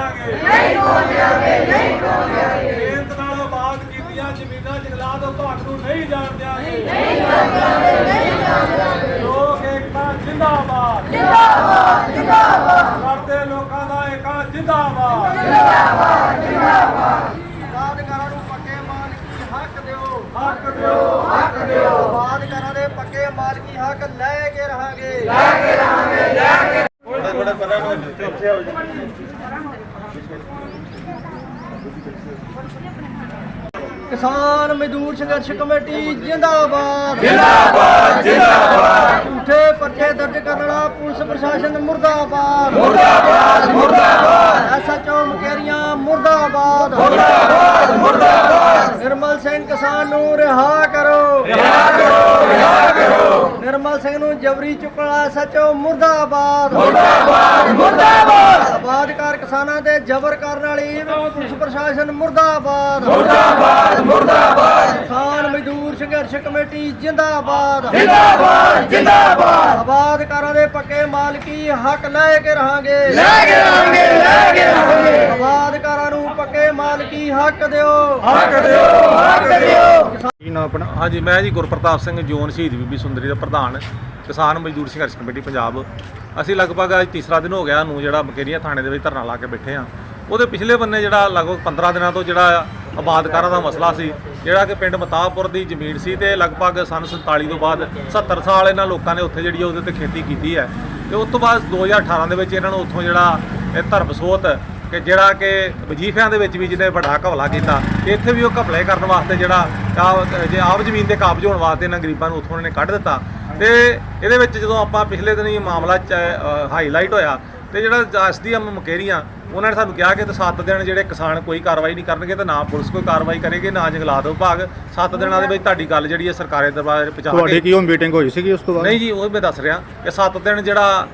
ਦਿਆਂਗੇ ਮਿਹਨਤ ਨਾਲ ਆਬਾਦ ਕੀਤੀਆਂ ਜ਼ਮੀਨਾਂ ਜੰਗਲਾਤ ਵਿਭਾਗ ਨੂੰ ਨਹੀਂ ਜਾਣ ਦਿਆਂਗੇ ਲੋਕ ਏਕਤਾ ਜਿੰਦਾਬਾਦ ਕਰਦੇ ਲੋਕਾਂ ਦਾ ਏਕਾ ਜਿੰਦਾਬਾਦ ਆਬਾਦਕਾਰਾਂ ਨੂੰ ਪੱਕੇ ਮਾਲਕੀ ਹੱਕ ਦਿਓ ਹੱਕ ਦਿਓ ਆਬਾਦਕਾਰਾਂ ਦੇ ਪੱਕੇ ਮਾਲਕੀ ਹੱਕ ਲੈ ਕੇ ਰਹਾਂਗੇ किसान मजदूर संघर्ष कमेटी जिंदाबाद झूठे पर्चे दर्ज करने वाला पुलिस प्रशासन मुर्दाबाद SHO मुकेरियां मुर्दाबाद निर्मल सिंह किसान नूं रिहा करो निर्मल सिंह नूं जबरी चुकण वाला SHO मुर्दाबाद आबादकार किसानां ते जबर करने वाली पुलिस प्रशासन मुर्दाबाद किसान मजदूर संघर्ष कमेटी जिंदाबाद आबादकारां दे पक्के मालकी हक लैके रहांगे आबादकारां नूं पक्के मालकी हक दिओ हाँ जी मैं जी गुरप्रताप सिंह जोन शहीद बीबी सुंदरी का प्रधान किसान मजदूर संघर्ष कमेटी पंजाब असी लगभग अज तीसरा दिन हो गया नूं जिहड़ा मकेरिया थाने दे विच धरना ला के बैठे हाँ ਉਹਦੇ ਪਿਛਲੇ ਬੰਨੇ ਜਿਹੜਾ ਲਗਭਗ 15 ਦਿਨਾਂ ਤੋਂ ਜਿਹੜਾ ਆਬਾਦਕਾਰਾਂ ਦਾ ਮਸਲਾ ਸੀ ਜਿਹੜਾ ਕਿ ਪਿੰਡ ਮਤਾਬਪੁਰ ਦੀ ਜ਼ਮੀਨ ਸੀ ਤੇ ਲਗਭਗ ਸਨ 47 ਤੋਂ ਬਾਅਦ 70 ਸਾਲ ਇਹਨਾਂ ਲੋਕਾਂ ਨੇ ਉੱਥੇ ਜਿਹੜੀ ਉਹਦੇ ਤੇ ਖੇਤੀ ਕੀਤੀ ਹੈ ਤੇ ਉਸ ਤੋਂ ਬਾਅਦ 2018 ਦੇ ਵਿੱਚ ਇਹਨਾਂ ਨੂੰ ਉੱਥੋਂ ਜਿਹੜਾ ਇਹ ਧਰਮਸੋਤ ਕਿ ਜਿਹੜਾ ਕਿ ਵਜੀਫਿਆਂ ਦੇ ਵਿੱਚ ਵੀ ਜਿਹਨੇ ਵੱਡਾ ਘਪਲਾ ਕੀਤਾ ਇੱਥੇ ਵੀ ਉਹ ਘਪਲੇ ਕਰਨ ਵਾਸਤੇ ਜਿਹੜਾ ਜੇ ਆਪ ਜ਼ਮੀਨ ਤੇ ਕਾਬਜ਼ ਹੋਣ ਵਾਸਤੇ ਇਹਨਾਂ ਗਰੀਬਾਂ ਨੂੰ ਉੱਥੋਂ ਉਹਨਾਂ ਨੇ ਕੱਢ ਦਿੱਤਾ ਤੇ ਇਹਦੇ ਵਿੱਚ ਜਦੋਂ ਆਪਾਂ ਪਿਛਲੇ ਦਿਨ ਇਹ ਮਾਮਲਾ ਹਾਈਲਾਈਟ ਹੋਇਆ ਤੇ ਜਿਹੜਾ SDM ਮੁਕੇਰੀਆਂ ਉਹਨਾਂ ਨੇ ਸਾਨੂੰ ਕਿਹਾ ਕਿ 7 ਦਿਨ ਜਿਹੜੇ ਕਿਸਾਨ ਕੋਈ ਕਾਰਵਾਈ ਨਹੀਂ ਕਰਨਗੇ ਤੇ ਨਾ ਪੁਲਿਸ ਕੋਈ ਕਾਰਵਾਈ ਕਰੇਗੀ ਨਾ ਜੰਗਲਾਤ ਵਿਭਾਗ 7 ਦਿਨਾਂ ਦੇ ਵਿੱਚ ਤੁਹਾਡੀ ਗੱਲ ਜਿਹੜੀ ਹੈ ਸਰਕਾਰੀ ਦਰਬਾਰ ਪਹੁੰਚਾ ਕੇ ਤੁਹਾਡੀ ਕੀ ਉਹ ਮੀਟਿੰਗ ਹੋਈ ਸੀਗੀ ਉਸ ਤੋਂ ਬਾਅਦ? ਨਹੀਂ ਜੀ ਉਹ ਮੈਂ ਦੱਸ ਰਿਹਾ ਕਿ 7 ਦਿਨ ਜਿਹੜਾ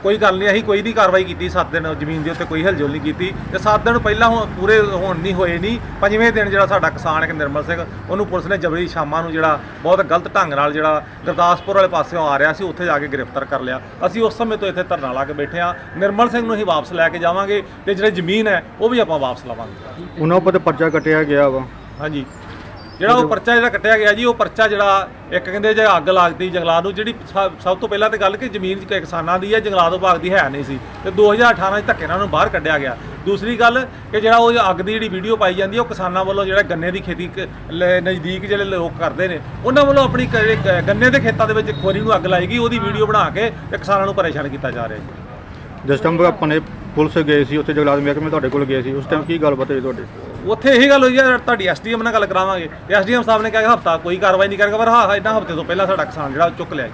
ਕੋਈ ਗੱਲ ਨਹੀਂ ਅਸੀਂ ਕੋਈ ਨਹੀਂ ਕਾਰਵਾਈ ਕੀਤੀ 7 ਦਿਨ ਜ਼ਮੀਨ ਦੇ ਉੱਤੇ ਕੋਈ ਹਲਚਲ ਨਹੀਂ ਕੀਤੀ ਤੇ 7 ਦਿਨ ਪਹਿਲਾਂ ਪੂਰੇ ਹੋਣ ਨਹੀਂ ਹੋਏ ਨਹੀਂ 5ਵੇਂ ਦਿਨ ਜਿਹੜਾ ਸਾਡਾ ਕਿਸਾਨ ਹੈ ਨਿਰਮਲ ਸਿੰਘ ਉਹਨੂੰ ਪੁਲਿਸ ਨੇ ਜਬਰੀ ਸ਼ਾਮਾਂ ਨੂੰ ਜਿਹੜਾ ਬਹੁਤ ਗਲਤ ਢੰਗ ਨਾਲ ਜਿਹੜਾ ਗੁਰਦਾਸਪੁਰ ਵਾਲੇ ਪਾਸਿਓਂ ਆ ਰਿਹਾ ਸੀ ਉੱਥੇ ਜਾ ਕੇ ਗ੍ਰਿਫਤਾਰ ਕਰ ਲਿਆ। ਅਸੀਂ ਉਸ ਸਮੇਂ ਤੋਂ ਇੱਥੇ ਧਰਨਾ ਲਾ ਕੇ ਬੈਠੇ ਹਾਂ। ਨਿਰਮਲ ਸਿੰਘ ਨੂੰ ਅਸੀਂ ਵਾਪਸ ਲੈ ਕੇ ਜਾਵਾਂਗੇ ਤੇ ਜਿਹੜੀ ਜ਼ਮੀਨ ਹੈ ਉਹ ਵੀ ਆਪਾਂ ਵਾਪਸ ਲਵਾਂਗੇ। ਉਹਨਾਂ ਉੱਪਰ ਪਰਚਾ ਕੱਟਿਆ ਗਿਆ ਵਾ ਹਾਂਜੀ ਜਿਹੜਾ ਉਹ ਪਰਚਾ ਜਿਹੜਾ ਕੱਟਿਆ ਗਿਆ ਜੀ ਉਹ ਪਰਚਾ ਜਿਹੜਾ ਇੱਕ ਕਹਿੰਦੇ ਜੇ ਅੱਗ ਲੱਗਦੀ ਜੰਗਲਾਤ ਨੂੰ ਜਿਹੜੀ ਸਭ ਤੋਂ ਪਹਿਲਾਂ ਤਾਂ ਗੱਲ ਕਿ ਜ਼ਮੀਨ ਕਿਸਾਨਾਂ ਦੀ ਹੈ ਜੰਗਲਾਤ ਵਿਭਾਗ ਦੀ ਹੈ ਨਹੀਂ ਸੀ ਤੇ 2018 'ਚ ਧੱਕੇ ਨਾਲ ਉਹਨੂੰ ਬਾਹਰ ਕੱਢਿਆ ਗਿਆ। ਦੂਸਰੀ ਗੱਲ ਕਿ ਜਿਹੜਾ ਉਹ ਅੱਗ ਦੀ ਜਿਹੜੀ ਵੀਡੀਓ ਪਾਈ ਜਾਂਦੀ ਹੈ ਉਹ ਕਿਸਾਨਾਂ ਵੱਲੋਂ ਜਿਹੜਾ ਗੰਨੇ ਦੀ ਖੇਤੀ ਨਜ਼ਦੀਕ ਜਿਹੜੇ ਲੋਕ ਕਰਦੇ ਨੇ ਉਹਨਾਂ ਵੱਲੋਂ ਆਪਣੀ ਗੰਨੇ ਦੇ ਖੇਤਾਂ ਦੇ ਵਿੱਚ ਖੋਰੀ ਨੂੰ ਅੱਗ ਲਾਏਗੀ ਉਹਦੀ ਵੀਡੀਓ ਬਣਾ ਕੇ ਤੇ ਕਿਸਾਨਾਂ ਨੂੰ ਪਰੇਸ਼ਾਨ ਕੀਤਾ ਜਾ ਰਿਹਾ ਜੀ। ਜਿਸ ਟਾਈਮ ਆਪਣੇ ਪੁਲਿਸ ਗਏ ਸੀ ਉੱਥੇ ਜੰਗਲਾਤ ਮਹਿਕਮੇ ਤੁਹਾਡੇ ਕੋਲ ਗਏ ਸੀ ਉਸ ਟਾਈਮ ਕੀ ਗੱਲਬਾਤ ਹੋਈ ਤੁਹਾਡੀ? ਉੱਥੇ ਇਹੀ ਗੱਲ ਹੋਈ ਹੈ ਤੁਹਾਡੀ SDM ਨਾਲ ਗੱਲ ਕਰਾਵਾਂਗੇ ਤੇ SDM ਸਾਹਿਬ ਨੇ ਕਿਹਾ ਕਿ ਹਫ਼ਤਾ ਕੋਈ ਕਾਰਵਾਈ ਨਹੀਂ ਕਰੇਗਾ ਪਰ ਹਾਂ ਇਹਨਾਂ ਹਫ਼ਤੇ ਤੋਂ ਪਹਿਲਾਂ ਸਾਡਾ ਕਿਸਾਨ ਜਿਹੜਾ ਚੁੱਕ ਲਿਆ ਜੀ।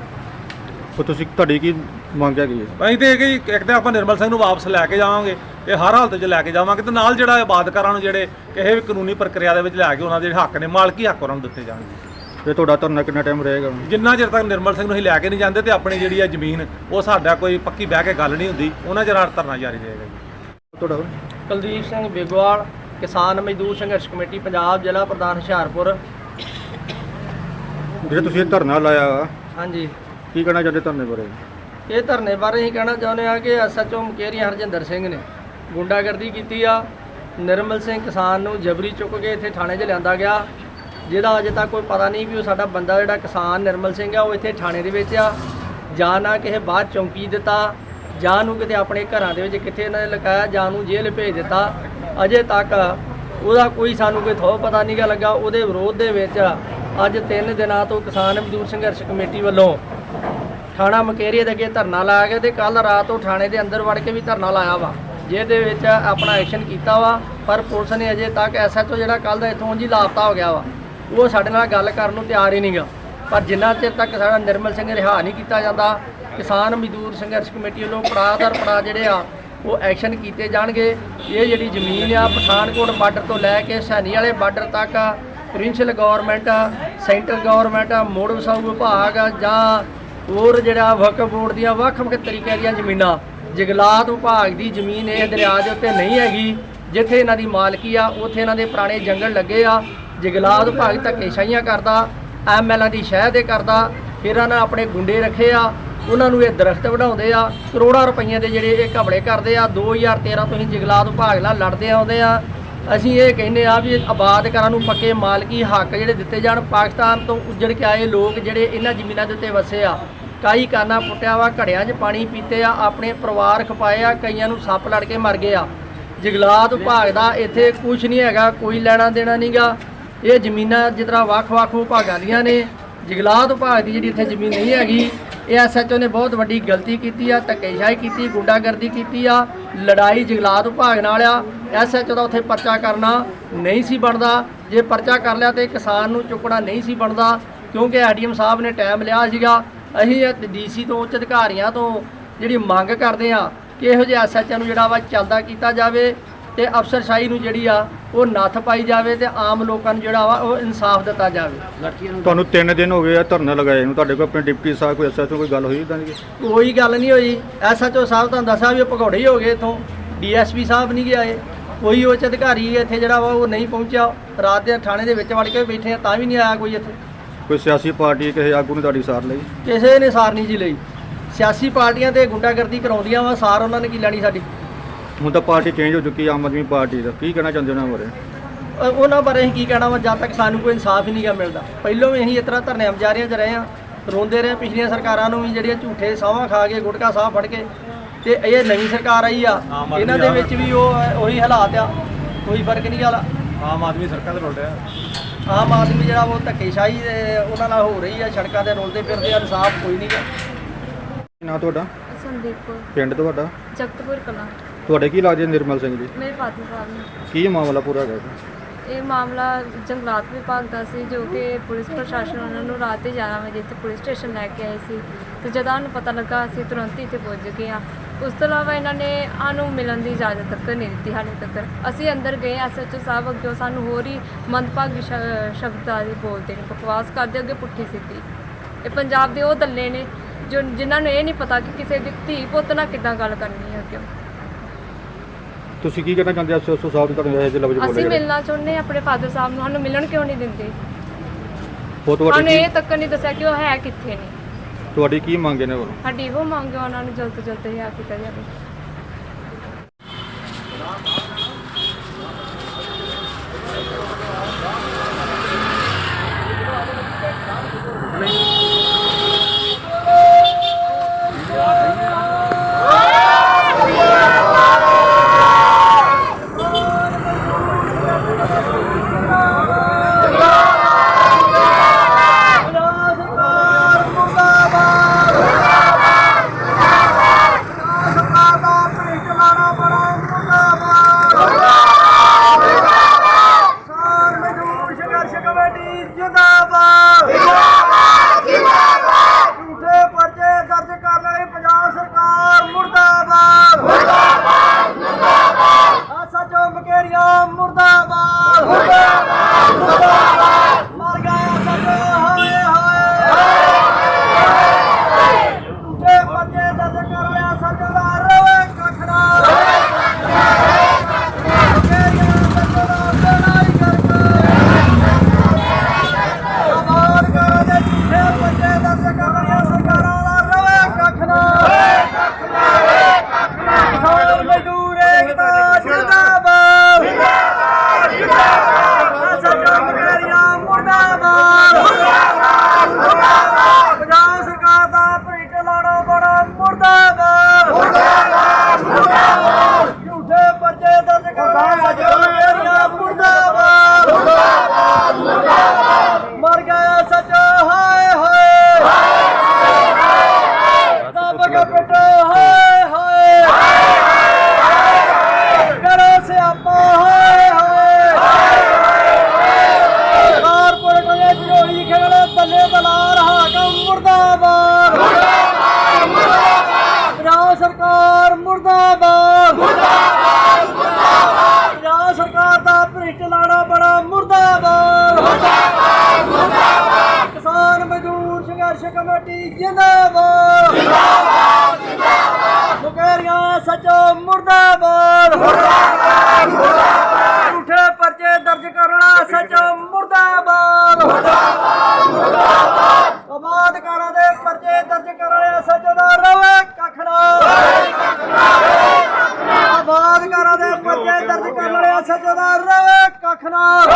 ਉਹ ਤੁਸੀਂ ਤੁਹਾਡੀ ਕੀ ਮੰਗ ਹੈਗੀ ਹੈ? ਅਸੀਂ ਤੇ ਕਿ ਇੱਕ ਤਾਂ ਆਪਾਂ ਨਿਰਮਲ ਸਿੰਘ ਨੂੰ ਵਾਪਸ ਲੈ ਕੇ ਜਾਵਾਂਗੇ ਤੇ ਹਰ ਹਾਲਤ 'ਚ ਲੈ ਕੇ ਜਾਵਾਂਗੇ ਤੇ ਨਾਲ ਜਿਹੜਾ ਆਬਾਦਕਾਰਾਂ ਨੂੰ ਜਿਹੜੇ ਕਿਸੇ ਵੀ ਕਾਨੂੰਨੀ ਪ੍ਰਕਿਰਿਆ ਦੇ ਵਿੱਚ ਲੈ ਕੇ ਉਹਨਾਂ ਦੇ ਹੱਕ ਨੇ ਮਾਲਕੀ ਹੱਕ ਉਹਨਾਂ ਨੂੰ ਦਿੱਤੇ ਜਾਣਗੇ। ਤੇ ਤੁਹਾਡਾ ਧਰਨਾ ਕਿੰਨਾ ਟਾਈਮ ਰਹੇਗਾ? ਜਿੰਨਾ ਚਿਰ ਤੱਕ ਨਿਰਮਲ ਸਿੰਘ ਨੂੰ ਅਸੀਂ ਲੈ ਕੇ ਨਹੀਂ ਜਾਂਦੇ ਤੇ ਆਪਣੀ ਜਿਹੜੀ ਹੈ ਜ਼ਮੀਨ ਉਹ ਸਾਡਾ ਕੋਈ ਪੱਕੀ ਬਹਿ ਕੇ ਗੱਲ ਨਹੀਂ ਹੁੰਦੀ ਉਹਨਾਂ ਚਿਰ ਧਰਨਾ ਜਾਰੀ ਰਹੇਗਾ ਜੀ। ਤੁਹਾਡਾ ਕੁਲਦੀਪ ਸਿੰਘ ਬੇਗਵਾਲ ਕਿਸਾਨ ਮਜ਼ਦੂਰ ਸੰਘਰਸ਼ ਕਮੇਟੀ ਪੰਜਾਬ ਜ਼ਿਲ੍ਹਾ ਪ੍ਰਧਾਨ ਹੁਸ਼ਿਆਰਪੁਰ। ਜਿਹੜੇ ਤੁਸੀਂ ਇਹ ਧਰਨਾ ਲਾਇਆ ਵਾ ਹਾਂਜੀ ਕੀ ਕਹਿਣਾ ਚਾਹੁੰਦੇ ਧਰਨੇ ਬਾਰੇ? ਇਹ ਧਰਨੇ ਬਾਰੇ ਅਸੀਂ ਕਹਿਣਾ ਚਾਹੁੰਦੇ ਹਾਂ ਕਿ SHO ਮੁਕੇਰੀਆਂ ਹਰਜਿੰਦਰ ਸਿੰਘ ਨੇ ਗੁੰਡਾਗਰਦੀ ਕੀਤੀ ਆ। ਨਿਰਮਲ ਸਿੰਘ ਕਿਸਾਨ ਨੂੰ ਜਬਰੀ ਚੁੱਕ ਕੇ ਇੱਥੇ ਥਾਣੇ 'ਚ ਲਿਆਂਦਾ ਗਿਆ ਜਿਹਦਾ ਅਜੇ ਤੱਕ ਕੋਈ ਪਤਾ ਨਹੀਂ ਵੀ ਉਹ ਸਾਡਾ ਬੰਦਾ ਜਿਹੜਾ ਕਿਸਾਨ ਨਿਰਮਲ ਸਿੰਘ ਆ ਉਹ ਇੱਥੇ ਥਾਣੇ ਦੇ ਵਿੱਚ ਆ ਜਾਂ ਨਾ ਕਿਸੇ ਬਾਹਰ ਚੌਂਕੀ ਦਿੱਤਾ ਜਾਂ ਨੂੰ ਕਿਤੇ ਆਪਣੇ ਘਰਾਂ ਦੇ ਵਿੱਚ ਕਿੱਥੇ ਇਹਨਾਂ ਨੇ ਲਗਾਇਆ ਜਾਂ ਨੂੰ ਜੇਲ੍ਹ ਭੇਜ ਦਿੱਤਾ। ਅਜੇ ਤੱਕ ਉਹਦਾ ਕੋਈ ਸਾਨੂੰ ਕੋਈ ਥੋ ਪਤਾ ਨਹੀਂ ਗਾ ਲੱਗਾ। ਉਹਦੇ ਵਿਰੋਧ ਦੇ ਵਿੱਚ ਅੱਜ 3 ਦਿਨਾਂ ਤੋਂ ਕਿਸਾਨ ਮਜ਼ਦੂਰ ਸੰਘਰਸ਼ ਕਮੇਟੀ ਵੱਲੋਂ ਥਾਣਾ ਮੁਕੇਰੀਏ ਦੇ ਅੱਗੇ ਧਰਨਾ ਲਾਇਆ ਗਿਆ ਤੇ ਕੱਲ ਰਾਤ ਉਹ ਥਾਣੇ ਦੇ ਅੰਦਰ ਵੜ ਕੇ ਵੀ ਧਰਨਾ ਲਾਇਆ ਵਾ ਜਿਹਦੇ ਵਿੱਚ ਆਪਣਾ ਐਕਸ਼ਨ ਕੀਤਾ ਵਾ ਪਰ ਪੁਲਿਸ ਨੇ ਅਜੇ ਤੱਕ SHO ਜਿਹੜਾ ਕੱਲ ਦਾ ਇੱਥੋਂ ਜੀ ਲਾਪਤਾ ਹੋ ਗਿਆ ਵਾ ਉਹ ਸਾਡੇ ਨਾਲ ਗੱਲ ਕਰਨ ਨੂੰ ਤਿਆਰ ਹੀ ਨਹੀਂ ਗਾ। ਪਰ ਜਿੰਨਾ ਚਿਰ ਤੱਕ ਸਾਡਾ ਨਿਰਮਲ ਸਿੰਘ ਰਿਹਾ ਨਹੀਂ ਕੀਤਾ ਜਾਂਦਾ ਕਿਸਾਨ ਮਜ਼ਦੂਰ ਸੰਘਰਸ਼ ਕਮੇਟੀ ਵੱਲੋਂ ਪੜਾਅ ਜਿਹੜੇ ਆ ਉਹ ਐਕਸ਼ਨ ਕੀਤੇ ਜਾਣਗੇ। ਇਹ ਜਿਹੜੀ ਜ਼ਮੀਨ ਆ ਪਠਾਨਕੋਟ ਬਾਰਡਰ ਤੋਂ ਲੈ ਕੇ ਸੈਣੀ ਵਾਲੇ ਬਾਰਡਰ ਤੱਕ ਪ੍ਰੋਵਿੰਸ਼ੀਅਲ ਗੌਰਮੈਂਟ ਸੈਂਟਰ ਗੌਰਮੈਂਟ ਮੋੜ ਵਸਾਊ ਵਿਭਾਗ ਜਾਂ ਹੋਰ ਜਿਹੜਾ ਵਕਫ ਬੋਰਡ ਦੀਆਂ ਵੱਖ-ਵੱਖ ਤਰੀਕੇ ਦੀਆਂ ਜ਼ਮੀਨਾਂ ਜੰਗਲਾਤ ਵਿਭਾਗ ਦੀ ਜ਼ਮੀਨ ਇਹ ਦਰਿਆ ਦੇ ਉੱਤੇ ਨਹੀਂ ਹੈਗੀ। ਜਿੱਥੇ ਇਹਨਾਂ ਦੀ ਮਾਲਕੀ ਆ ਉੱਥੇ ਇਹਨਾਂ ਦੇ ਪੁਰਾਣੇ ਜੰਗਲ ਲੱਗੇ ਆ। ਜੰਗਲਾਤ ਵਿਭਾਗ ਧੱਕੇਸ਼ਾਹੀਆਂ ਕਰਦਾ MLA ਦੀ ਸ਼ਹਿ ਦੇ ਕਰਦਾ ਫਿਰ ਇਹਨਾਂ ਨੇ ਆਪਣੇ ਗੁੰਡੇ ਰੱਖੇ ਆ ਉਹਨਾਂ ਨੂੰ ਇਹ ਦਰਖਤ ਵਢਾਉਂਦੇ ਆ। ਕਰੋੜਾਂ ਰੁਪਈਆਂ ਦੇ ਜਿਹੜੇ ਇਹ ਘਪਲੇ ਕਰਦੇ ਆ। 2013 ਤੋਂ ਅਸੀਂ ਜੰਗਲਾਤ ਵਿਭਾਗ ਨਾਲ ਲੜਦੇ ਆਉਂਦੇ ਆ। ਅਸੀਂ ਇਹ ਕਹਿੰਦੇ ਆ ਵੀ ਆਬਾਦਕਾਰਾਂ ਨੂੰ ਪੱਕੇ ਮਾਲਕੀ ਹੱਕ ਜਿਹੜੇ ਦਿੱਤੇ ਜਾਣ। ਪਾਕਿਸਤਾਨ ਤੋਂ ਉੱਜੜ ਕੇ ਆਏ ਲੋਕ ਜਿਹੜੇ ਇਹਨਾਂ ਜ਼ਮੀਨਾਂ ਦੇ ਉੱਤੇ ਵਸੇ ਆ, ਕਾਈ ਕਾਨਾ ਪੁੱਟਿਆ ਵਾ, ਘੜਿਆਂ 'ਚ ਪਾਣੀ ਪੀਤੇ ਆ, ਆਪਣੇ ਪਰਿਵਾਰ ਖਪਾਏ ਆ, ਕਈਆਂ ਨੂੰ ਸੱਪ ਲੜ ਕੇ ਮਰ ਗਏ ਆ। ਜੰਗਲਾਤ ਵਿਭਾਗ ਦਾ ਇੱਥੇ ਕੁਝ ਨਹੀਂ ਹੈਗਾ, ਕੋਈ ਲੈਣਾ ਦੇਣਾ ਨਹੀਂਗਾ। ਇਹ ਜ਼ਮੀਨਾਂ ਜਿਸ ਤਰ੍ਹਾਂ ਵੱਖ-ਵੱਖ ਵਿਭਾਗਾਂ ਦੀਆਂ ਨੇ, ਜੰਗਲਾਤ ਵਿਭਾਗ ਦੀ ਜਿਹੜੀ ਇੱਥੇ ਜ਼ਮੀਨ ਨਹੀਂ ਹੈਗੀ। ਇਹ ਐਸਐਚਓ ਨੇ ਬਹੁਤ ਵੱਡੀ ਗਲਤੀ ਕੀਤੀ ਆ, ਧੱਕੇਸ਼ਾਹੀ ਕੀਤੀ, ਗੁੰਡਾਗਰਦੀ ਕੀਤੀ ਆ, ਲੜਾਈ ਜੰਗਲਾਤ ਵਿਭਾਗ ਨਾਲ ਆ। ਐਸਐਚਓ ਦਾ ਉੱਥੇ ਪਰਚਾ ਕਰਨਾ ਨਹੀਂ ਸੀ ਬਣਦਾ। ਜੇ ਪਰਚਾ ਕਰ ਲਿਆ ਤੇ ਕਿਸਾਨ ਨੂੰ ਚੁੱਕਣਾ ਨਹੀਂ ਸੀ ਬਣਦਾ, ਕਿਉਂਕਿ ਐਡੀਐਮ ਸਾਹਿਬ ਨੇ ਟਾਈਮ ਲਿਆ ਸੀਗਾ। ਅਸੀਂ ਡੀਸੀ ਤੋਂ ਉੱਚ ਅਧਿਕਾਰੀਆਂ ਤੋਂ ਜਿਹੜੀ ਮੰਗ ਕਰਦੇ ਆ ਕਿ ਇਹੋ ਜਿਹੇ ਐਸਐਚਓ ਨੂੰ ਜਿਹੜਾ ਵਾ ਚੱਲਦਾ ਕੀਤਾ ਜਾਵੇ ਤੇ ਅਫਸਰਸ਼ਾਹੀ ਨੂੰ ਜਿਹੜੀ ਆ ਉਹ ਨੱਥ ਪਾਈ ਜਾਵੇ ਤੇ ਆਮ ਲੋਕਾਂ ਨੂੰ ਜਿਹੜਾ ਵਾ ਉਹ ਇਨਸਾਫ ਦਿੱਤਾ ਜਾਵੇ। ਤੁਹਾਨੂੰ 3 ਦਿਨ ਹੋ ਗਏ ਆ ਧਰਨਾ ਲਗਾਏ ਨੂੰ, ਤੁਹਾਡੇ ਕੋਲ ਆਪਣੇ ਡਿਪਟੀ ਸਾਹਿਬ ਕੋਈ ਐਸਐਚਓ ਕੋਈ ਗੱਲ ਹੋਈ ਇਦਾਂ ਦੀ? ਕੋਈ ਗੱਲ ਨਹੀਂ ਹੋਈ। ਐਸਐਚਓ ਸਾਹਿਬ ਤੁਹਾਨੂੰ ਦੱਸਿਆ ਵੀ ਉਹ ਭਗੌੜੇ ਹੀ ਹੋ ਗਏ ਇੱਥੋਂ। ਡੀਐਸਪੀ ਸਾਹਿਬ ਨਹੀਂ ਗਏ, ਕੋਈ ਉੱਚ ਅਧਿਕਾਰੀ ਇੱਥੇ ਜਿਹੜਾ ਵਾ ਉਹ ਨਹੀਂ ਪਹੁੰਚਿਆ। ਰਾਤ ਦੇ ਥਾਣੇ ਦੇ ਵਿੱਚ ਵੜ ਕੇ ਬੈਠੇ ਆ ਤਾਂ ਵੀ ਨਹੀਂ ਆਇਆ ਕੋਈ ਇੱਥੇ। ਕੋਈ ਸਿਆਸੀ ਪਾਰਟੀ ਕਿਸੇ ਆਗੂ ਨੇ ਤੁਹਾਡੀ ਸਾਰ ਲਈ? ਕਿਸੇ ਨੇ ਸਾਰ ਨਹੀਂ ਜੀ ਲਈ। ਸਿਆਸੀ ਪਾਰਟੀਆਂ ਤੇ ਗੁੰਡਾਗਰਦੀ ਕਰਾਉਂਦੀਆਂ ਵਾ, ਸਾਰ ਉਹਨਾਂ ਨੇ ਕੀ ਲੈਣੀ ਸਾਡੀ। ਹੁਣ ਤਾਂ ਪਾਰਟੀ ਚੇਂਜ ਹੋ ਚੁੱਕੀ ਆਮ ਆਦਮੀ ਪਾਰਟੀ ਦਾ, ਕੀ ਕਹਿਣਾ ਚਾਹੁੰਦੇ ਉਹਨਾਂ ਬਾਰੇ? ਉਹਨਾਂ ਬਾਰੇ ਅਸੀਂ ਕੀ ਕਹਿਣਾ ਵਾ, ਜਦ ਤੱਕ ਸਾਨੂੰ ਕੋਈ ਇਨਸਾਫ ਹੀ ਨਹੀਂਗਾ ਮਿਲਦਾ। ਪਹਿਲੋਂ ਵੀ ਅਸੀਂ ਇਸ ਤਰ੍ਹਾਂ ਧਰਨੇ ਮੁਜ਼ਾਹਰਿਆਂ 'ਚ ਰਹੇ ਹਾਂ, ਰੋਂਦੇ ਰਹੇ। ਪਿਛਲੀਆਂ ਸਰਕਾਰਾਂ ਨੂੰ ਵੀ ਜਿਹੜੀਆਂ ਝੂਠੇ ਸਾਹਾਂ ਖਾ ਕੇ, ਗੁਟਕਾ ਸਾਹ ਫੜ ਕੇ, ਤੇ ਇਹ ਨਵੀਂ ਸਰਕਾਰ ਆਈ ਆ, ਇਹਨਾਂ ਦੇ ਵਿੱਚ ਵੀ ਉਹੀ ਹਾਲਾਤ ਆ, ਕੋਈ ਫਰਕ ਨਹੀਂ ਗਾ। ਆਮ ਆਦਮੀ ਸੜਕਾਂ ਤੇ ਰੁਲਦਾ। ਆਮ ਆਦਮੀ ਜਿਹੜਾ ਉਹ ਧੱਕੇਸ਼ਾਹੀ ਉਹਨਾਂ ਨਾਲ ਹੋ ਰਹੀ ਆ, ਸੜਕਾਂ ਤੇ ਰੁਲਦੇ ਫਿਰਦੇ ਆ, ਇਨਸਾਫ ਕੋਈ ਨਹੀਂ ਗਾ। ਨਾਂ ਤੁਹਾਡਾ? ਸੰਦੀਪ ਕੌਰ, ਪਿੰਡ ਤੁਹਾਡਾ? ਜਗਤਪੁਰ ਕਲਾਂ। ਤੁਹਾਡੇ ਕੀ ਲੱਗਦੇ ਨਿਰਮਲ ਸਿੰਘ ਜੀ? ਮੇਰੇ ਫਾਦਰ ਸਾਹਿਬ ਨੇ। ਕੀ ਮਾਮਲਾ ਪੂਰਾ ਹੈਗਾ? ਇਹ ਮਾਮਲਾ ਜੰਗਲਾਤ ਵਿਭਾਗ ਦਾ ਸੀ, ਜੋ ਕਿ ਪੁਲਿਸ ਪ੍ਰਸ਼ਾਸਨ ਉਹਨਾਂ ਨੂੰ ਰਾਤ ਦੇ 11 ਵਜੇ ਇੱਥੇ ਪੁਲਿਸ ਸਟੇਸ਼ਨ ਲੈ ਕੇ ਆਏ ਸੀ। ਤੇ ਜਦੋਂ ਸਾਨੂੰ ਪਤਾ ਲੱਗਾ ਅਸੀਂ ਤੁਰੰਤ ਹੀ ਇੱਥੇ ਪਹੁੰਚ ਗਏ ਹਾਂ। ਉਸ ਤੋਂ ਇਲਾਵਾ ਇਹਨਾਂ ਨੇ ਸਾਨੂੰ ਮਿਲਣ ਦੀ ਇਜਾਜ਼ਤ ਤੱਕ ਨਹੀਂ ਦਿੱਤੀ ਹਾਲੇ ਤੱਕ। ਅਸੀਂ ਅੰਦਰ ਗਏ, ਐਸਐਚਓ ਸਾਹਿਬ ਅੱਗੇ ਸਾਨੂੰ ਹੋਰ ਹੀ ਮੰਦਭਾਗੀ ਸ਼ਬਦਾਂ ਦੀ ਬੋਲਦੇ ਨੇ, ਬਕਵਾਸ ਕਰਦੇ, ਅੱਗੇ ਪੁੱਠੀ ਸਿੱਧੀ। ਇਹ ਪੰਜਾਬ ਦੇ ਉਹ ਦੱਲੇ ਨੇ ਜਿਨ੍ਹਾਂ ਨੂੰ ਇਹ ਨਹੀਂ ਪਤਾ ਕਿ ਕਿਸੇ ਦੀ ਧੀ ਪੁੱਤ ਨਾਲ ਕਿੱਦਾਂ ਗੱਲ ਕਰਨੀ ਹੈ। ਕਿਉਂ ਤੁਸੀਂ ਕੀ ਕਹਿਣਾ ਚਾਹੁੰਦੇ ਐਸਐਚਓ ਸਾਹਿਬ ਨੇ ਤੁਹਾਨੂੰ ਇਹ ਜਿਹੇ ਲਫ਼ਜ਼ ਬੋਲੇ? ਅਸੀਂ ਮਿਲਣਾ ਚਾਹੁੰਦੇ ਹਾਂ ਆਪਣੇ ਫਾਦਰ ਸਾਹਿਬ ਨੂੰ, ਸਾਨੂੰ ਮਿਲਣ ਕਿਉਂ ਨਹੀਂ ਦਿੰਦੇ? ਉਹ ਸਾਨੂੰ ਤੁਹਾਡੀ ਇਹ ਤੱਕ ਨਹੀਂ ਦੱਸਿਆ ਕਿ ਉਹ ਹੈ ਕਿੱਥੇ ਨੇ। ਤੁਹਾਡੀ ਕੀ ਮੰਗ ਨੇ ਹੋਰ? ਸਾਡੀ ਇਹੋ ਮੰਗ ਹੈ ਉਹਨਾਂ ਨੂੰ ਜਲਦ ਤੋਂ ਜਲਦ ਰਿਹਾ ਕੀਤਾ ਜਾਵੇ। जिंदाबाद जिंदाबाद जिंदाबाद मुकेरियां सचो मुर्दाबाद मुर्दाबाद मुर्दाबाद झूठे पर्चे दर्ज करना सचो मुर्दाबाद मुर्दाबाद मुर्दाबाद आबादकारां दे पर्चे दर्ज करने सचो दा ਸਤਨਾਮ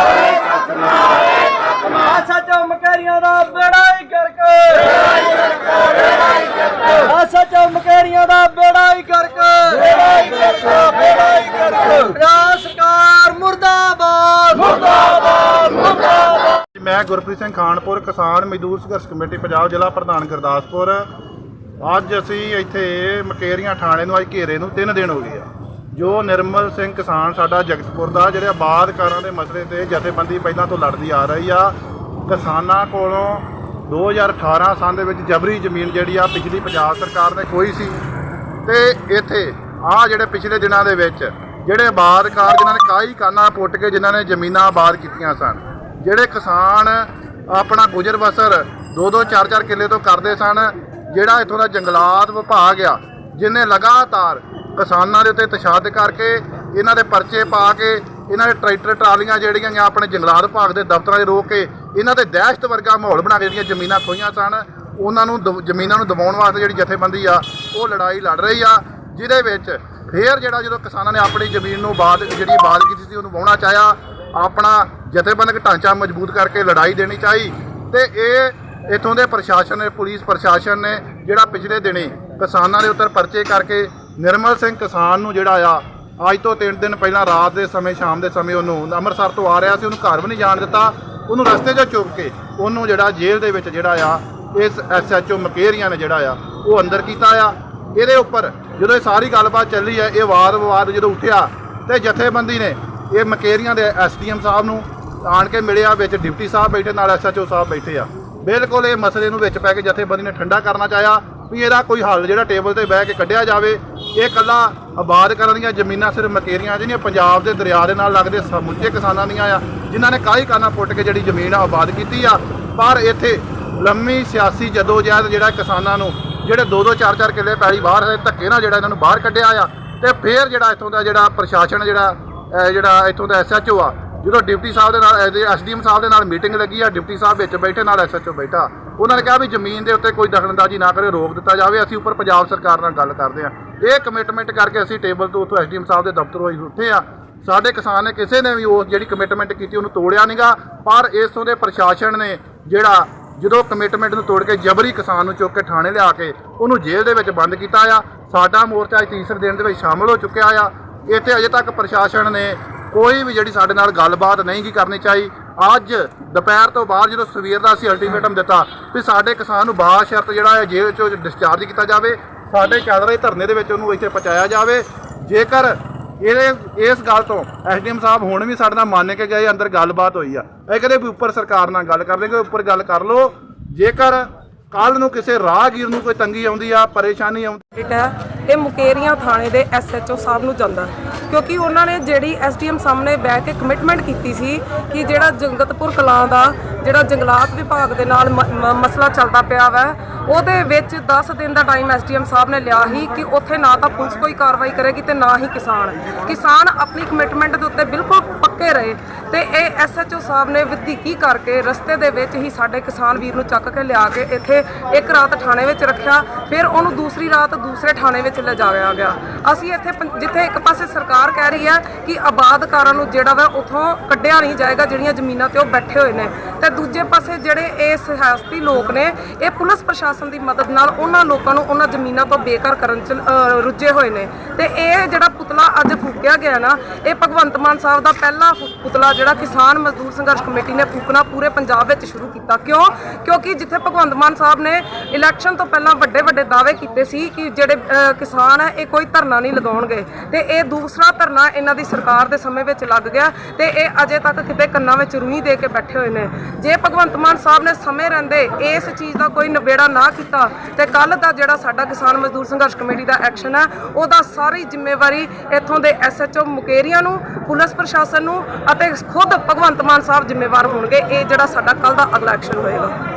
SHO ਮੁਕੇਰੀਆਂ ਦਾ ਬੇੜਾ ਹੀ ਕਰਕੇ SHO ਮੁਕੇਰੀਆਂ ਦਾ ਬੇੜਾ ਹੀ ਕਰਕੇ ਪੰਜਾਬ ਸਰਕਾਰ ਮੁਰਦਾਬਾਦ ਮੈਂ ਗੁਰਪ੍ਰੀਤ ਸਿੰਘ ਖਾਨਪੁਰ ਕਿਸਾਨ ਮਜ਼ਦੂਰ ਸੰਘਰਸ਼ ਕਮੇਟੀ ਪੰਜਾਬ ਜ਼ਿਲ੍ਹਾ ਪ੍ਰਧਾਨ ਗੁਰਦਾਸਪੁਰ। ਅੱਜ ਅਸੀਂ ਇੱਥੇ ਮਕੇਰੀਆਂ ਥਾਣੇ ਨੂੰ ਅੱਜ ਘੇਰੇ ਨੂੰ 3 ਦਿਨ ਹੋ ਗਏ ਆ। ਜੋ ਨਿਰਮਲ ਸਿੰਘ ਕਿਸਾਨ ਸਾਡਾ ਜਗਤਪੁਰ ਦਾ ਜਿਹੜੇ ਆਬਾਦਕਾਰਾਂ ਦੇ ਮਸਲੇ ਤੇ ਜਥੇਬੰਦੀ ਪਹਿਲਾਂ ਤੋਂ ਲੜਦੀ ਆ ਰਹੀ ਆ। ਕਿਸਾਨਾਂ ਕੋਲੋਂ 2018 ਸਾਲ ਦੇ ਵਿੱਚ ਜਬਰੀ ਜ਼ਮੀਨ ਜਿਹੜੀ ਆ ਪਿਛਲੀ ਪੰਜਾਬ ਸਰਕਾਰ ਨੇ ਖੋਈ ਸੀ ਤੇ ਇੱਥੇ ਆ ਜਿਹੜੇ ਪਿਛਲੇ ਦਿਨਾਂ ਦੇ ਵਿੱਚ ਜਿਹੜੇ ਆਬਾਦਕਾਰ ਜਿਨ੍ਹਾਂ ਨੇ ਕਾਈ ਕਾਨਾ ਪੁੱਟ ਕੇ ਜਿਨ੍ਹਾਂ ਨੇ ਜ਼ਮੀਨਾਂ ਆਬਾਦ ਕੀਤੀਆਂ ਸਨ, ਜਿਹੜੇ ਕਿਸਾਨ ਆਪਣਾ ਗੁਜ਼ਰ ਬਸਰ 2-2 4-4 ਕਿੱਲੇ ਤੋਂ ਕਰਦੇ ਸਨ, ਜਿਹੜਾ ਇੱਥੋਂ ਦਾ ਜੰਗਲਾਤ ਵਿਭਾਗ ਆ ਜਿਹਨੇ ਲਗਾਤਾਰ ਕਿਸਾਨਾਂ ਦੇ ਉੱਤੇ ਤਸ਼ੱਦਦ ਕਰਕੇ ਇਹਨਾਂ ਦੇ ਪਰਚੇ ਪਾ ਕੇ ਇਹਨਾਂ ਦੇ ਟਰੈਕਟਰ ਟਰਾਲੀਆਂ ਜਿਹੜੀਆਂ ਆ ਆਪਣੇ ਜੰਗਲਾਤ ਵਿਭਾਗ ਦੇ ਦਫ਼ਤਰਾਂ 'ਚ ਰੋਕ ਕੇ ਇਹਨਾਂ ਤੇ ਦਹਿਸ਼ਤ ਵਰਗਾ ਮਾਹੌਲ ਬਣਾ ਕੇ ਜਿਹੜੀਆਂ ਜ਼ਮੀਨਾਂ ਖੋਈਆਂ ਸਨ, ਉਹਨਾਂ ਨੂੰ ਜ਼ਮੀਨਾਂ ਨੂੰ ਦਬਾਉਣ ਵਾਸਤੇ ਜਿਹੜੀ ਜਥੇਬੰਦੀ ਆ ਉਹ ਲੜਾਈ ਲੜ ਰਹੀ ਆ। ਜਿਹਦੇ ਵਿੱਚ ਫੇਰ ਜਿਹੜਾ ਜਦੋਂ ਕਿਸਾਨਾਂ ਨੇ ਆਪਣੀ ਜ਼ਮੀਨ ਨੂੰ ਆਬਾਦ ਕੀਤੀ ਸੀ ਉਹਨੂੰ ਵਾਹੁਣਾ ਚਾਹਿਆ, ਆਪਣਾ ਜਥੇਬੰਦਕ ਢਾਂਚਾ ਮਜ਼ਬੂਤ ਕਰਕੇ ਲੜਾਈ ਦੇਣੀ ਚਾਹੀ ਤੇ ਇਹ ਇੱਥੋਂ ਦੇ ਪ੍ਰਸ਼ਾਸਨ ਨੇ, ਪੁਲਿਸ ਪ੍ਰਸ਼ਾਸਨ ਨੇ ਜਿਹੜਾ ਪਿਛਲੇ ਦਿਨੀ ਕਿਸਾਨਾਂ ਦੇ ਉੱਤੇ ਪਰਚੇ ਕਰਕੇ ਨਿਰਮਲ ਸਿੰਘ ਕਿਸਾਨ ਨੂੰ ਜਿਹੜਾ ਆ ਅੱਜ ਤੋਂ 3 ਦਿਨ ਪਹਿਲਾਂ ਰਾਤ ਦੇ ਸਮੇਂ ਸ਼ਾਮ ਦੇ ਸਮੇਂ ਉਹਨੂੰ ਅੰਮ੍ਰਿਤਸਰ ਤੋਂ ਆ ਰਿਹਾ ਸੀ, ਉਹਨੂੰ ਘਰ ਵੀ ਨਹੀਂ ਜਾਣ ਦਿੱਤਾ, ਉਹਨੂੰ ਰਸਤੇ 'ਚੋਂ ਚੁੱਕ ਕੇ ਉਹਨੂੰ ਜਿਹੜਾ ਜੇਲ੍ਹ ਦੇ ਵਿੱਚ ਜਿਹੜਾ ਆ ਇਸ SHO ਮਕੇਰੀਆਂ ਨੇ ਜਿਹੜਾ ਆ ਉਹ ਅੰਦਰ ਕੀਤਾ ਆ। ਇਹਦੇ ਉੱਪਰ ਜਦੋਂ ਇਹ ਸਾਰੀ ਗੱਲਬਾਤ ਚੱਲੀ ਹੈ, ਇਹ ਵਾਦ-ਵਿਵਾਦ ਜਦੋਂ ਉੱਠਿਆ ਤੇ ਜਥੇਬੰਦੀ ਨੇ ਇਹ ਮਕੇਰੀਆਂ ਦੇ SDM ਸਾਹਿਬ ਨੂੰ ਆਣ ਕੇ ਮਿਲਿਆ, ਵਿੱਚ ਡਿਪਟੀ ਸਾਹਿਬ ਬੈਠੇ ਨਾਲ SHO ਸਾਹਿਬ ਬੈਠੇ ਆ। ਬਿਲਕੁਲ ਇਹ ਮਸਲੇ ਨੂੰ ਵਿੱਚ ਪੈ ਕੇ ਜਥੇਬੰਦੀ ਨੇ ਠੰਡਾ ਕਰਨਾ ਚਾਹਿਆ ਵੀ ਇਹਦਾ ਕੋਈ ਹੱਲ ਜਿਹੜਾ ਟੇਬਲ ਤੇ ਬਹਿ ਕੇ ਕੱਢਿਆ ਜਾਵੇ। ਇਹ ਇਕੱਲਾ ਆਬਾਦ ਕਰਨ ਦੀਆਂ ਜ਼ਮੀਨਾਂ ਸਿਰਫ ਮਕੇਰੀਆਂ ਜਿਹੜੀਆਂ ਪੰਜਾਬ ਦੇ ਦਰਿਆ ਦੇ ਨਾਲ ਲੱਗਦੇ ਸਮੁੱਚੇ ਕਿਸਾਨਾਂ ਦੀਆਂ ਆ, ਜਿਨ੍ਹਾਂ ਨੇ ਕਾਈ ਕਾਨਾ ਪੁੱਟ ਕੇ ਜਿਹੜੀ ਜ਼ਮੀਨ ਆ ਆਬਾਦ ਕੀਤੀ ਆ। ਪਰ ਇੱਥੇ ਲੰਮੀ ਸਿਆਸੀ ਜਦੋਜਹਿਦ ਜਿਹੜਾ ਕਿਸਾਨਾਂ ਨੂੰ ਜਿਹੜੇ 2-2 4-4 ਕਿੱਲੇ ਪੈਲੀ ਬਾਹਰ ਧੱਕੇ ਨਾਲ ਜਿਹੜਾ ਇਹਨਾਂ ਨੂੰ ਬਾਹਰ ਕੱਢਿਆ ਆ ਤੇ ਫਿਰ ਜਿਹੜਾ ਇੱਥੋਂ ਦਾ ਜਿਹੜਾ ਪ੍ਰਸ਼ਾਸਨ ਜਿਹੜਾ ਇੱਥੋਂ ਦਾ SHO ਆ, ਜਦੋਂ ਡਿਪਟੀ ਸਾਹਿਬ ਦੇ ਨਾਲ SDM ਸਾਹਿਬ ਦੇ ਨਾਲ ਮੀਟਿੰਗ ਲੱਗੀ ਆ, ਡਿਪਟੀ ਸਾਹਿਬ ਵਿੱਚ ਬੈਠੇ ਨਾਲ SHO ਬੈਠਾ, ਉਹਨਾਂ ਨੇ ਕਿਹਾ ਵੀ ਜ਼ਮੀਨ ਦੇ ਉੱਤੇ ਕੋਈ ਦਖਲਅੰਦਾਜ਼ੀ ਨਾ ਕਰੇ, ਰੋਕ ਦਿੱਤਾ ਜਾਵੇ, ਅਸੀਂ ਉੱਪਰ ਪੰਜਾਬ ਸਰਕਾਰ ਨਾਲ ਗੱਲ ਕਰਦੇ ਆ। ਇਹ ਕਮਿਟਮੈਂਟ ਕਰਕੇ ਅਸੀਂ ਟੇਬਲ ਤੋਂ ਉੱਥੋਂ SDM ਸਾਹਿਬ ਦੇ ਦਫ਼ਤਰੋਂ ਹੀ ਉੱਠੇ ਆ। ਸਾਡੇ ਕਿਸਾਨ ਨੇ ਕਿਸੇ ਨੇ ਵੀ ਉਸ ਜਿਹੜੀ ਕਮਿਟਮੈਂਟ ਕੀਤੀ ਉਹਨੂੰ ਤੋੜਿਆ ਨਹੀਂਗਾ, ਪਰ ਇਸੋਂ ਦੇ ਪ੍ਰਸ਼ਾਸਨ ਨੇ ਜਿਹੜਾ ਜਦੋਂ ਕਮਿਟਮੈਂਟ ਨੂੰ ਤੋੜ ਕੇ ਜਬਰੀ ਕਿਸਾਨ ਨੂੰ ਚੁੱਕ ਕੇ ਥਾਣੇ ਲਿਆ ਕੇ ਉਹਨੂੰ ਜੇਲ੍ਹ ਦੇ ਵਿੱਚ ਬੰਦ ਕੀਤਾ ਆ। ਸਾਡਾ ਮੋਰਚਾ ਅੱਜ ਤੀਸਰੇ ਦਿਨ ਦੇ ਵਿੱਚ ਸ਼ਾਮਲ ਹੋ ਚੁੱਕਿਆ ਆ। ਇੱਥੇ ਅਜੇ ਤੱਕ ਪ੍ਰਸ਼ਾਸਨ ਨੇ ਕੋਈ ਵੀ ਜਿਹੜੀ ਸਾਡੇ ਨਾਲ ਗੱਲਬਾਤ ਨਹੀਂ ਕੀ ਕਰਨੀ ਚਾਹੀ। ਅੱਜ ਦੁਪਹਿਰ ਤੋਂ ਬਾਅਦ ਜਦੋਂ ਸਵੇਰ ਦਾ ਅਸੀਂ ਅਲਟੀਮੇਟਮ ਦਿੱਤਾ ਵੀ ਸਾਡੇ ਕਿਸਾਨ ਨੂੰ ਬਾਸ਼ਰਤ ਜਿਹੜਾ ਹੈ ਜੇਲ੍ਹ 'ਚੋਂ ਡਿਸਚਾਰਜ ਕੀਤਾ ਜਾਵੇ, ਸਾਡੇ ਚੱਲ ਰਹੇ ਧਰਨੇ ਦੇ ਵਿੱਚ ਉਹਨੂੰ ਇੱਥੇ ਪਹੁੰਚਾਇਆ ਜਾਵੇ। ਜੇਕਰ ਇਸ ਗੱਲ ਤੋਂ SDM ਸਾਹਿਬ ਹੁਣ ਵੀ ਸਾਡੇ ਨਾਲ ਮੰਨ ਕੇ ਗਏ, ਅੰਦਰ ਗੱਲਬਾਤ ਹੋਈ ਆ, ਇਹ ਕਹਿੰਦੇ ਵੀ ਉੱਪਰ ਸਰਕਾਰ ਨਾਲ ਗੱਲ ਕਰ ਲੈਂਗੇ, ਉੱਪਰ ਗੱਲ ਕਰ ਲਓ। ਜੇਕਰ ਕੱਲ ਨੂੰ ਕਿਸੇ ਰਾਹਗੀਰ ਨੂੰ ਕੋਈ ਤੰਗੀ ਆਉਂਦੀ ਆ, ਪਰੇਸ਼ਾਨੀ ਆਉਂਦੀ ਇਹ ਮੁਕੇਰੀਆਂ ਥਾਣੇ ਦੇ SHO ਸਾਹਿਬ ਨੂੰ ਜਾਂਦਾ, ਕਿਉਂਕਿ ਉਹਨਾਂ ਨੇ ਜਿਹੜੀ SDM ਸਾਹਮਣੇ ਬਹਿ ਕੇ ਕਮਿਟਮੈਂਟ ਕੀਤੀ ਸੀ ਕਿ ਜਿਹੜਾ ਜੰਗਤਪੁਰ ਕਲਾਂ ਦਾ ਜਿਹੜਾ ਜੰਗਲਾਤ ਵਿਭਾਗ ਦੇ ਨਾਲ ਮਸਲਾ ਚੱਲਦਾ ਪਿਆ ਵਾ, ਉਹਦੇ ਵਿੱਚ 10 ਦਿਨ ਦਾ ਟਾਈਮ SDM ਸਾਹਿਬ ਨੇ ਲਿਆ ਸੀ ਕਿ ਉੱਥੇ ਨਾ ਤਾਂ ਪੁਲਿਸ ਕੋਈ ਕਾਰਵਾਈ ਕਰੇਗੀ ਤੇ ਨਾ ਹੀ ਕਿਸਾਨ ਆਪਣੀ ਕਮਿਟਮੈਂਟ ਦੇ ਉੱਤੇ ਬਿਲਕੁਲ ਪੱਕੇ ਰਹੇ। ਤੇ ਇਹ SHO ਸਾਹਿਬ ਨੇ ਵਧੀਕੀ ਕਰਕੇ ਰਸਤੇ ਦੇ ਵਿੱਚ ਹੀ ਸਾਡੇ ਕਿਸਾਨ ਵੀਰ ਨੂੰ ਚੱਕ ਕੇ ਲਿਆ ਕੇ ਇੱਥੇ ਇੱਕ ਰਾਤ ਥਾਣੇ ਵਿੱਚ ਰੱਖਿਆ, ਫਿਰ ਉਹਨੂੰ ਦੂਸਰੀ ਰਾਤ ਦੂਸਰੇ ਥਾਣੇ ਵਿੱਚ ਲਿਜਾਇਆ ਗਿਆ। ਅਸੀਂ ਇੱਥੇ ਜਿੱਥੇ ਇੱਕ ਪਾਸੇ ਸਰਕਾਰ ਕਹਿ ਰਹੀ ਹੈ ਕਿ ਆਬਾਦਕਾਰਾਂ ਨੂੰ ਜਿਹੜਾ ਵਾ ਉੱਥੋਂ ਕੱਢਿਆ ਨਹੀਂ ਜਾਏਗਾ ਜਿਹੜੀਆਂ ਜ਼ਮੀਨਾਂ ਤੇ ਉਹ ਬੈਠੇ ਹੋਏ ਨੇ, ਤੇ ਦੂਜੇ ਪਾਸੇ ਜਿਹੜੇ ਇਹ ਸਿਆਸਤੀ ਲੋਕ ਨੇ ਇਹ ਪੁਲਿਸ ਪ੍ਰਸ਼ਾਸਨ ਦੀ ਮਦਦ ਨਾਲ ਉਹਨਾਂ ਲੋਕਾਂ ਨੂੰ ਉਹਨਾਂ ਜ਼ਮੀਨਾਂ ਤੋਂ ਬੇਘਰ ਕਰਨ 'ਚ ਰੁੱਝੇ ਹੋਏ ਨੇ। ਤੇ ਇਹ ਜਿਹੜਾ ਪੁਤਲਾ ਅੱਜ ਫੂਕਿਆ ਗਿਆ ਨਾ, ਇਹ ਭਗਵੰਤ ਮਾਨ ਸਾਹਿਬ ਦਾ ਪਹਿਲਾ ਪੁਤਲਾ ਜਿਹੜਾ ਕਿਸਾਨ ਮਜ਼ਦੂਰ ਸੰਘਰਸ਼ ਕਮੇਟੀ ਨੇ ਫੂਕਣਾ ਪੂਰੇ ਪੰਜਾਬ ਵਿੱਚ ਸ਼ੁਰੂ ਕੀਤਾ। ਕਿਉਂਕਿ ਜਿੱਥੇ ਭਗਵੰਤ ਮਾਨ ਸਾਹਿਬ ਨੇ ਇਲੈਕਸ਼ਨ ਤੋਂ ਪਹਿਲਾਂ ਵੱਡੇ ਦਾਅਵੇ ਕੀਤੇ ਸੀ ਕਿ ਜਿਹੜੇ ਕਿਸਾਨ ਹੈ ਇਹ ਕੋਈ ਧਰਨਾ ਨਹੀਂ ਲਗਾਉਣਗੇ, ਤੇ ਇਹ ਦੂਸਰਾ ਧਰਨਾ ਇਹਨਾਂ ਦੀ ਸਰਕਾਰ ਦੇ ਸਮੇਂ ਵਿੱਚ ਲੱਗ ਗਿਆ ਤੇ ਇਹ ਅਜੇ ਤੱਕ ਕਿਤੇ ਕੰਨਾਂ ਵਿੱਚ ਰੂਹੀ ਦੇ ਕੇ ਬੈਠੇ ਹੋਏ ਨੇ। ਜੇ ਭਗਵੰਤ ਮਾਨ ਸਾਹਿਬ ਨੇ ਸਮੇਂ ਰਹਿੰਦੇ ਇਸ ਚੀਜ਼ ਦਾ ਕੋਈ ਨਿਬੇੜਾ ਨਾ ਕੀਤਾ ਤੇ ਕੱਲ ਦਾ ਜਿਹੜਾ ਸਾਡਾ ਕਿਸਾਨ ਮਜ਼ਦੂਰ ਸੰਘਰਸ਼ ਕਮੇਟੀ ਦਾ ਐਕਸ਼ਨ ਹੈ ਉਹਦਾ ਸਾਰੀ ਜ਼ਿੰਮੇਵਾਰੀ ਇੱਥੋਂ ਦੇ SHO ਮੁਕੇਰੀਆਂ ਨੂੰ, ਪੁਲਿਸ ਪ੍ਰਸ਼ਾਸਨ ਨੂੰ ਅਤੇ ਖੁਦ ਭਗਵੰਤ ਮਾਨ ਸਾਹਿਬ ਜ਼ਿੰਮੇਵਾਰ ਹੋਣਗੇ। ਇਹ ਜਿਹੜਾ ਸਾਡਾ ਕੱਲ ਦਾ ਅਗਲਾ ਐਕਸ਼ਨ ਹੋਏਗਾ।